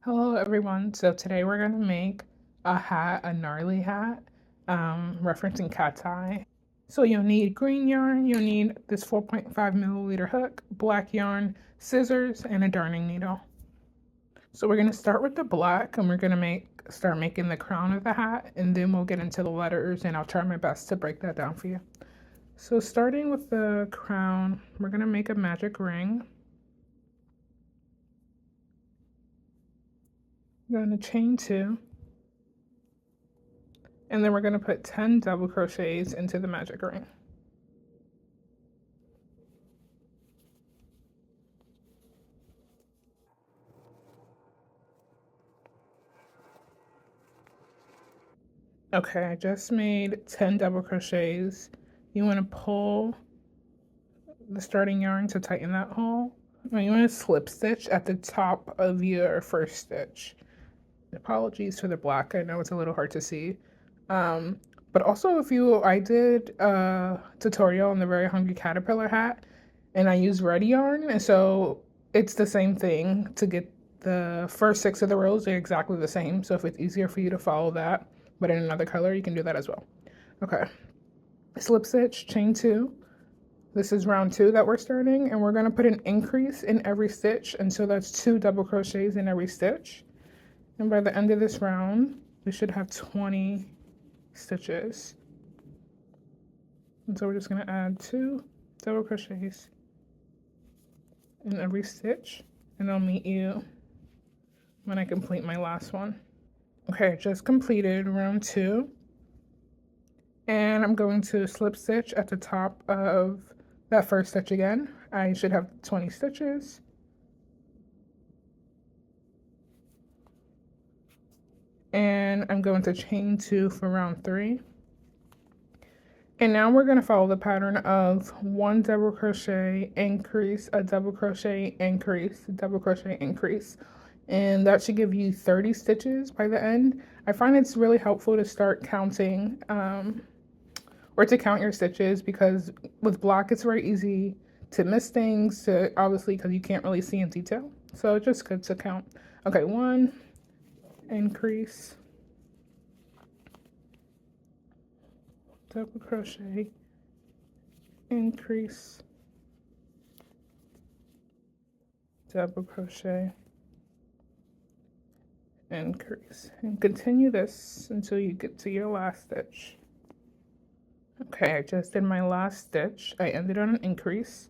Hello everyone. So today we're gonna make a hat, a gnarly hat, referencing Katseye. So you'll need green yarn, you'll need this 4.5 milliliter hook, black yarn, scissors, and a darning needle. So we're gonna start with the black and we're gonna start making the crown of the hat, and then we'll get into the letters and I'll try my best to break that down for you. So starting with the crown, we're gonna make a magic ring. We're gonna chain 2. And then we're going to put 10 double crochets into the magic ring. Okay, I just made 10 double crochets. You want to pull the starting yarn to tighten that hole. Now you want to slip stitch at the top of your first stitch. Apologies for the black, I know it's a little hard to see. But also I did a tutorial on the Very Hungry Caterpillar hat, and I used red yarn, and so it's the same thing. To get the first 6 of the rows, they're exactly the same. So if it's easier for you to follow that, but in another color, you can do that as well. Okay, slip stitch, chain 2. This is round 2 that we're starting, and we're gonna put an increase in every stitch, and so that's 2 double crochets in every stitch. And by the end of this round, we should have 20 stitches. And so we're just going to add 2 double crochets in every stitch, and I'll meet you when I complete my last one. Okay, I just completed round 2, and I'm going to slip stitch at the top of that first stitch again. I should have 20 stitches. And I'm going to chain 2 for round 3. And now we're going to follow the pattern of 1 double crochet, increase, a double crochet, increase, double crochet, increase. And that should give you 30 stitches by the end. I find it's really helpful to start counting or to count your stitches, because with block it's very easy to miss things, obviously because you can't really see in detail. So it's just good to count. Okay, 1, increase, double crochet, increase, double crochet, increase, and continue this until you get to your last stitch. Okay, I just did my last stitch. I ended on an increase.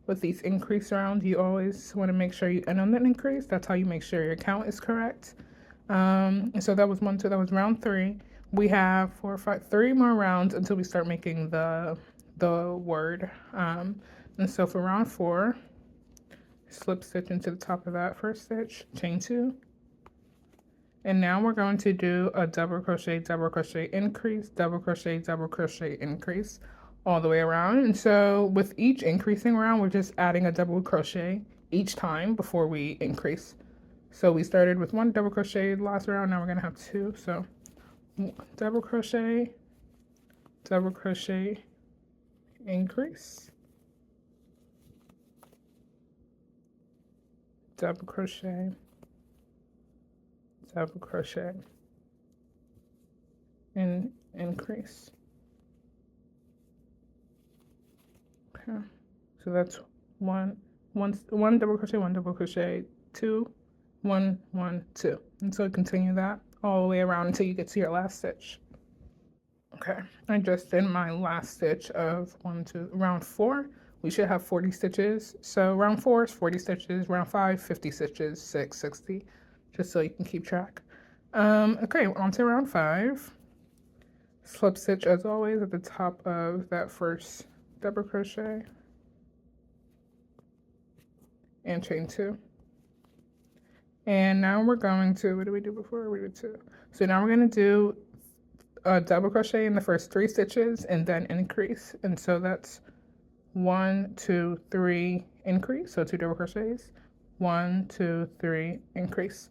With these increase rounds, you always want to make sure you end on an increase. That's how you make sure your count is correct. And so that was 1, 2, that was round 3. We have 4, 5, 3 more rounds until we start making the word. And so for round 4, slip stitch into the top of that first stitch, chain 2. And now we're going to do a double crochet, increase, double crochet, increase all the way around. And so with each increasing round, we're just adding a double crochet each time before we increase. So we started with 1 double crochet last round, now we're going to have 2. So double crochet, increase, double crochet, and increase. Okay, so that's one double crochet, 2, 1, 1, 2, and so continue that all the way around until you get to your last stitch. Okay, I just did my last stitch of round 4. We should have 40 stitches. So round 4 is 40 stitches, round 5, 50 stitches, 6, 60, just so you can keep track. Okay, on to round 5. Slip stitch as always at the top of that first double crochet and chain 2. And now we're going to, what did we do before? We did 2. So now we're going to do a double crochet in the first 3 stitches and then increase. And so that's 1, 2, 3, increase. So 2 double crochets, 1, 2, 3, increase.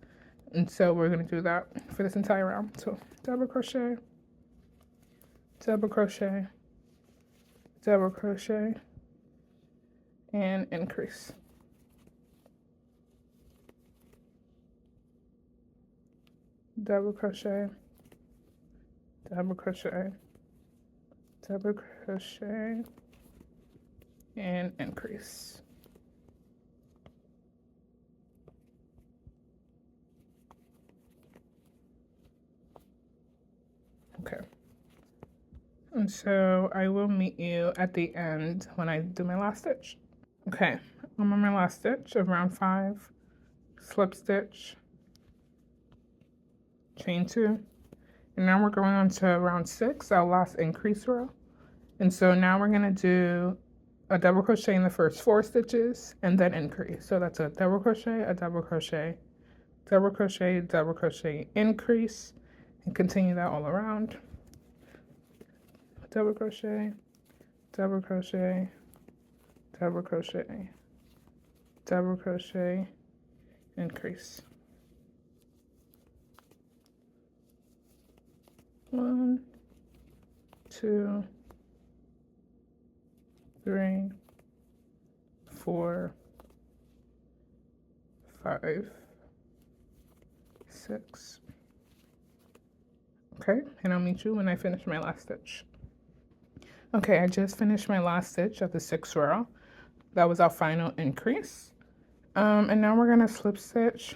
And so we're going to do that for this entire round. So double crochet, double crochet, double crochet, and increase. double crochet, double crochet, double crochet, and increase. Okay. And so I will meet you at the end when I do my last stitch. Okay, I'm on my last stitch of round 5, slip stitch, chain 2, and now we're going on to round 6, our last increase row. And so now we're going to do a double crochet in the first 4 stitches and then increase. So that's a double crochet, a double crochet, double crochet, double crochet, increase, and continue that all around. Double crochet, double crochet, double crochet, double crochet, increase. 1, 2, 3, 4, 5, 6. Okay, and I'll meet you when I finish my last stitch. Okay, I just finished my last stitch of the 6th row. That was our final increase. And now we're gonna slip stitch,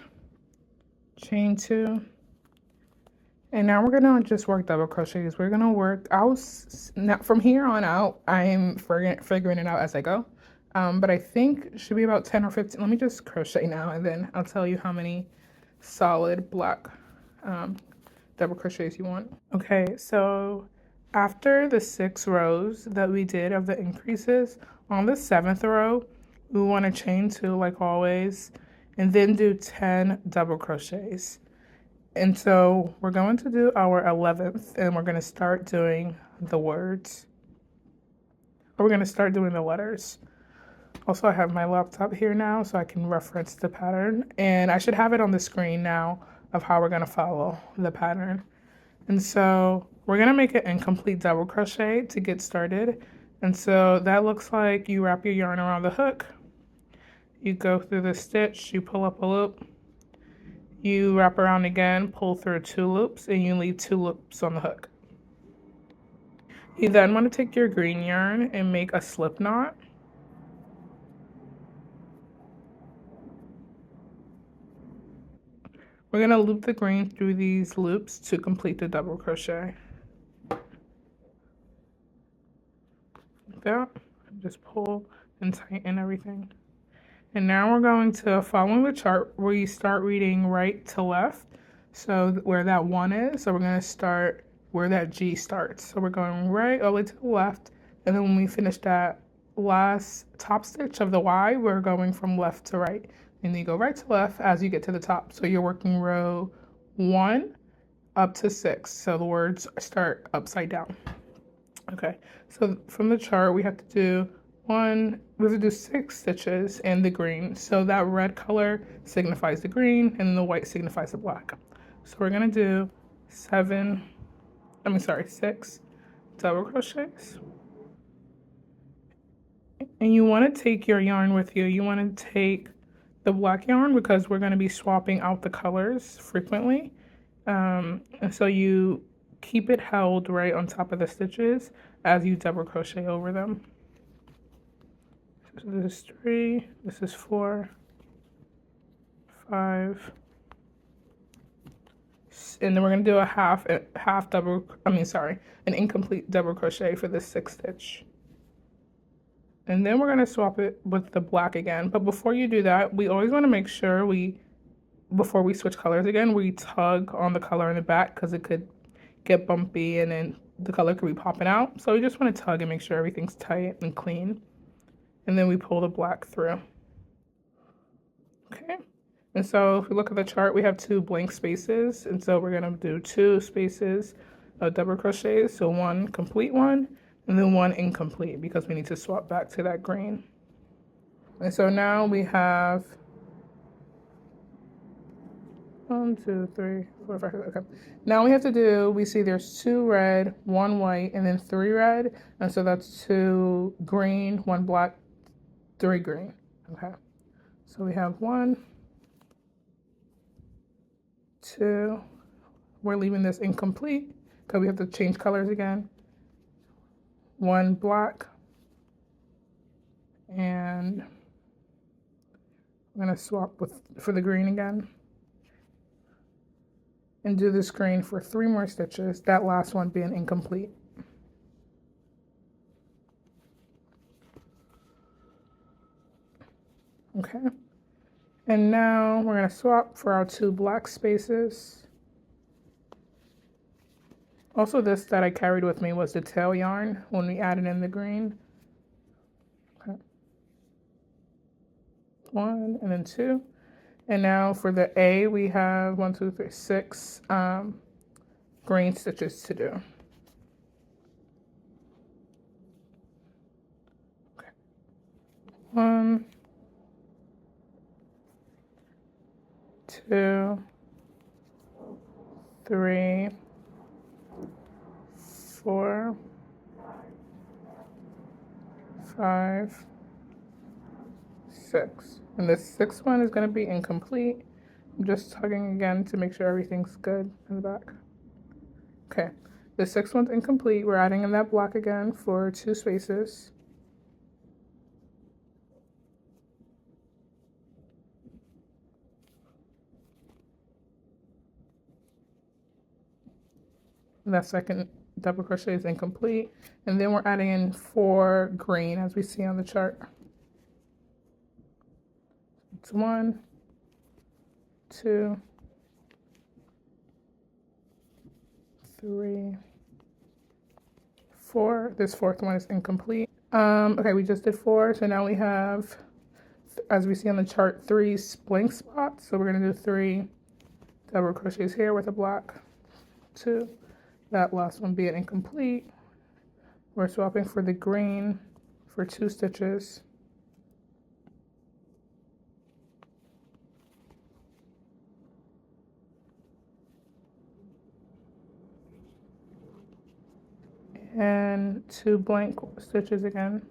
chain 2, and now we're gonna just work double crochets. We're gonna work now from here on out. I'm figuring it out as I go, but I think it should be about 10 or 15. Let me just crochet now, and then I'll tell you how many solid black double crochets you want. Okay, so after the 6 rows that we did of the increases, on the 7th row, we want to chain 2 like always, and then do 10 double crochets. And so we're going to do our 11th, and we're going to start doing the words. Or we're going to start doing the letters. Also, I have my laptop here now, so I can reference the pattern. And I should have it on the screen now of how we're going to follow the pattern. And so we're going to make an incomplete double crochet to get started. And so that looks like you wrap your yarn around the hook. You go through the stitch, you pull up a loop. You wrap around again, pull through 2 loops, and you leave 2 loops on the hook. You then want to take your green yarn and make a slip knot. We're going to loop the green through these loops to complete the double crochet. Like that. Just pull and tighten everything. And now we're going to, following the chart, where you start reading right to left. So where that 1 is, so we're going to start where that G starts. So we're going right all the way to the left. And then when we finish that last top stitch of the Y, we're going from left to right. And you go right to left as you get to the top. So you're working row 1 up to 6. So the words start upside down. Okay, so from the chart, we have to do we have to do 6 stitches in the green. So that red color signifies the green and the white signifies the black. So we're gonna do 6 double crochets. And you wanna take your yarn with you. You wanna take the black yarn because we're gonna be swapping out the colors frequently. And so you keep it held right on top of the stitches as you double crochet over them. So this is 3, this is 4, 5, and then we're going to do an incomplete double crochet for this 6th stitch. And then we're going to swap it with the black again. But before you do that, we always want to make sure before we switch colors again, we tug on the color in the back because it could get bumpy and then the color could be popping out. So we just want to tug and make sure everything's tight and clean. And then we pull the black through. Okay, and so if we look at the chart, we have 2 blank spaces, and so we're gonna do 2 spaces of double crochets. So 1 complete one, and then 1 incomplete because we need to swap back to that green. And so now we have 1, 2, 3, 4, 5. Okay. Now we have to do. We see there's 2 red, 1 white, and then 3 red, and so that's 2 green, 1 black, 3 green. Okay, so we have 1, 2, we're leaving this incomplete because we have to change colors again. One black, and I'm going to swap for the green again and do this green for 3 more stitches, that last one being incomplete. Okay, and now we're going to swap for our 2 black spaces. Also, this that I carried with me was the tail yarn when we added in the green. Okay. 1 and then 2. And now for the A, we have 1, 2, 3, 6 green stitches to do. Okay. 1, 2, 3, 4, 5, 6. And this 6th one is going to be incomplete. I'm just tugging again to make sure everything's good in the back. Okay, the 6th one's incomplete. We're adding in that block again for 2 spaces. And that second double crochet is incomplete. And then we're adding in 4 green as we see on the chart. It's 1, 2, 3, 4. This 4th one is incomplete. Okay, we just did 4, so now we have, as we see on the chart, 3 blank spots. So we're gonna do 3 double crochets here with a block, 2. That last one being incomplete. We're swapping for the green for 2 stitches. And 2 blank stitches again.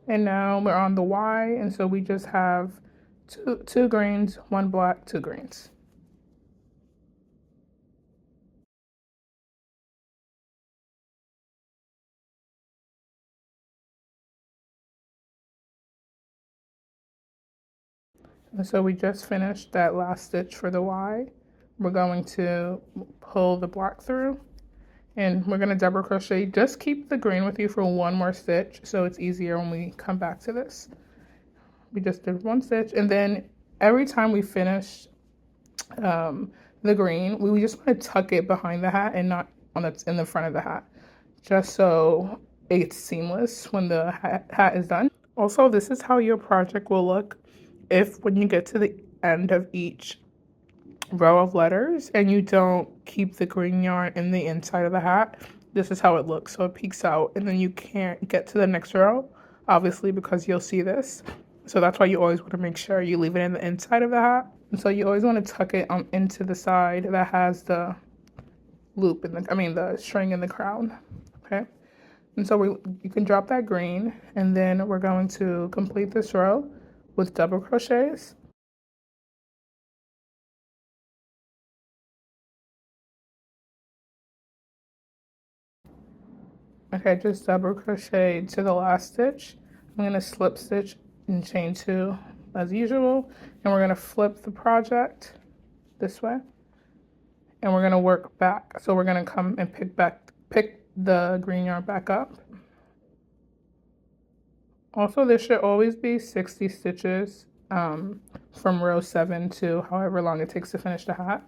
And now we're on the Y, and so we just have two greens, 1 black, 2 greens. And so we just finished that last stitch for the Y. We're going to pull the block through, and we're going to double crochet. Just keep the green with you for 1 more stitch so it's easier when we come back to this. We just did 1 stitch, and then every time we finish the green, we just want to tuck it behind the hat and not in the front of the hat, just so it's seamless when the hat is done. Also, this is how your project will look if when you get to the end of each row of letters and you don't keep the green yarn in the inside of the hat. This is how it looks. So it peeks out, and then you can't get to the next row, obviously, because you'll see this. So that's why you always want to make sure you leave it in the inside of the hat. And so you always want to tuck it into the side that has the loop in the string in the crown. Okay. And so you can drop that green, and then we're going to complete this row with double crochets. Okay, just double crochet to the last stitch. I'm going to slip stitch and chain 2 as usual, and we're going to flip the project this way, and we're going to work back. So we're going to come and pick the green yarn back up. Also, there should always be 60 stitches from row 7 to however long it takes to finish the hat.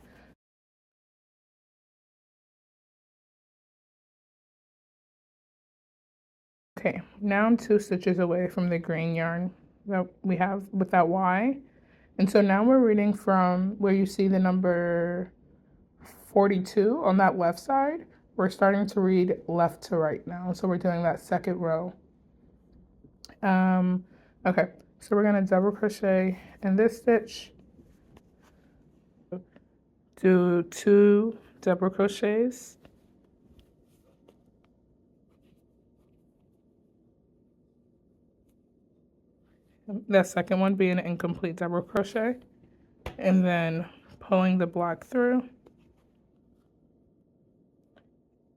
Okay, now I'm 2 stitches away from the green yarn that we have with that Y. And so now we're reading from where you see the number 42 on that left side. We're starting to read left to right now. So we're doing that second row. Okay, so we're gonna double crochet in this stitch. Do 2 double crochets. The second one being an incomplete double crochet, and then pulling the black through.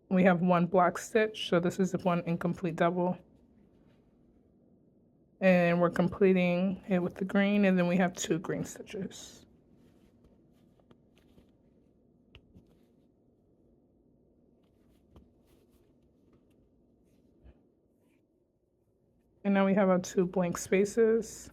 We have one black stitch, so this is one incomplete double. And we're completing it with the green, and then we have 2 green stitches. And now we have our 2 blank spaces.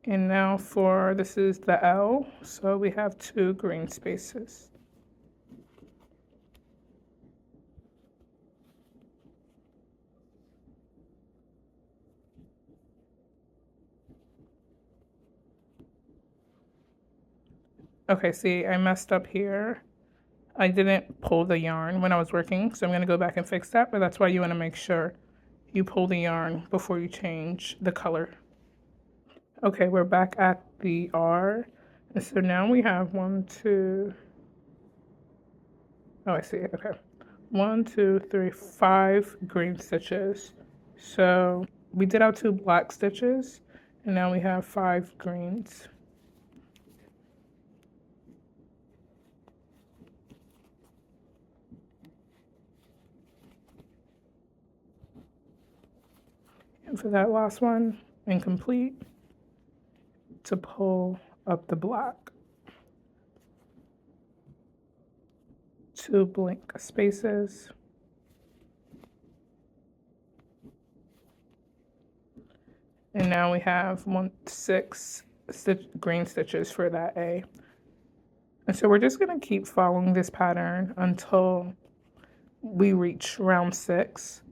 And now for, this is the L, so we have 2 green spaces. Okay, see, I messed up here. I didn't pull the yarn when I was working, so I'm going to go back and fix that, but that's why you want to make sure you pull the yarn before you change the color. Okay, we're back at the R, and so now we have 1, 2, oh, I see, okay. 1, 2, 3, 5 green stitches. So we did our 2 black stitches, and now we have 5 greens. And for that last one, incomplete, to pull up the black. 2 blank spaces. And now we have 6 green stitches for that A. And so we're just going to keep following this pattern until we reach round 6.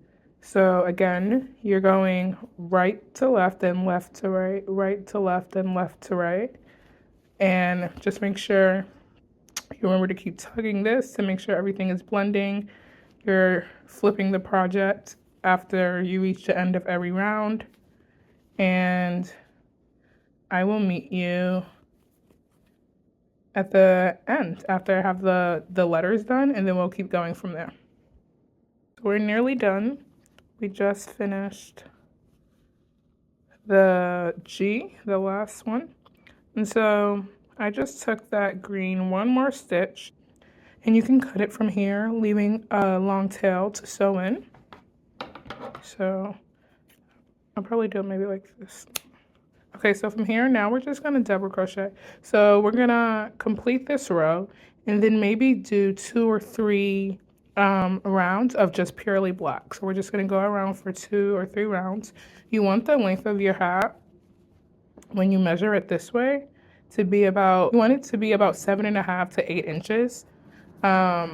So again, you're going right to left and left to right, right to left and left to right. And just make sure you remember to keep tugging this to make sure everything is blending. You're flipping the project after you reach the end of every round. And I will meet you at the end after I have the letters done, and then we'll keep going from there. So we're nearly done. We just finished the G, the last one. And so I just took that green 1 more stitch, and you can cut it from here, leaving a long tail to sew in. So I'll probably do it maybe like this. Okay, so from here now we're just gonna double crochet. So we're gonna complete this row and then maybe do 2 or 3 rounds of just purely black. So we're just gonna go around for 2 or 3 rounds. You want the length of your hat, when you measure it this way, to be about, you want it to be about 7.5 to 8 inches. Or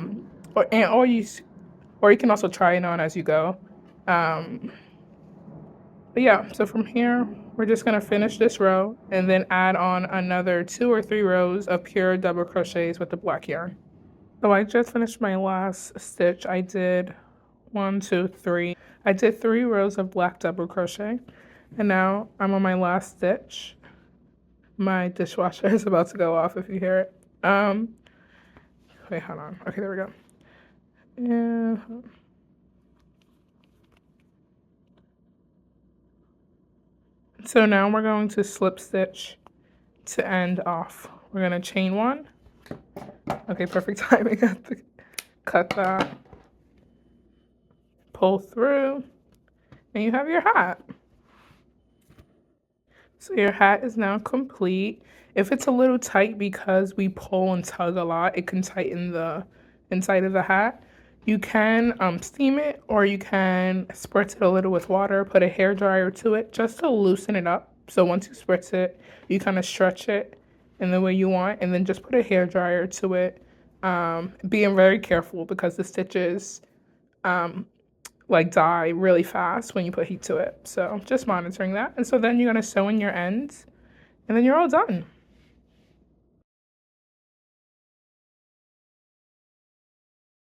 you can also try it on as you go. But yeah, so from here, we're just gonna finish this row and then add on another 2 or 3 rows of pure double crochets with the black yarn. So I just finished my last stitch. I did 1, 2, 3. I did 3 rows of black double crochet, and now I'm on my last stitch. My dishwasher is about to go off if you hear it. Wait, hold on. Okay, there we go. And so now we're going to slip stitch to end off. We're going to chain 1. Okay, perfect timing. I have to cut that. Pull through, and you have your hat. So your hat is now complete. If it's a little tight because we pull and tug a lot, it can tighten the inside of the hat. You can steam it, or you can spritz it a little with water, put a hair dryer to it just to loosen it up. So once you spritz it, you kind of stretch it in the way you want, and then just put a hair dryer to it. Being very careful because the stitches like die really fast when you put heat to it. So just monitoring that. And so then you're going to sew in your ends, and then you're all done.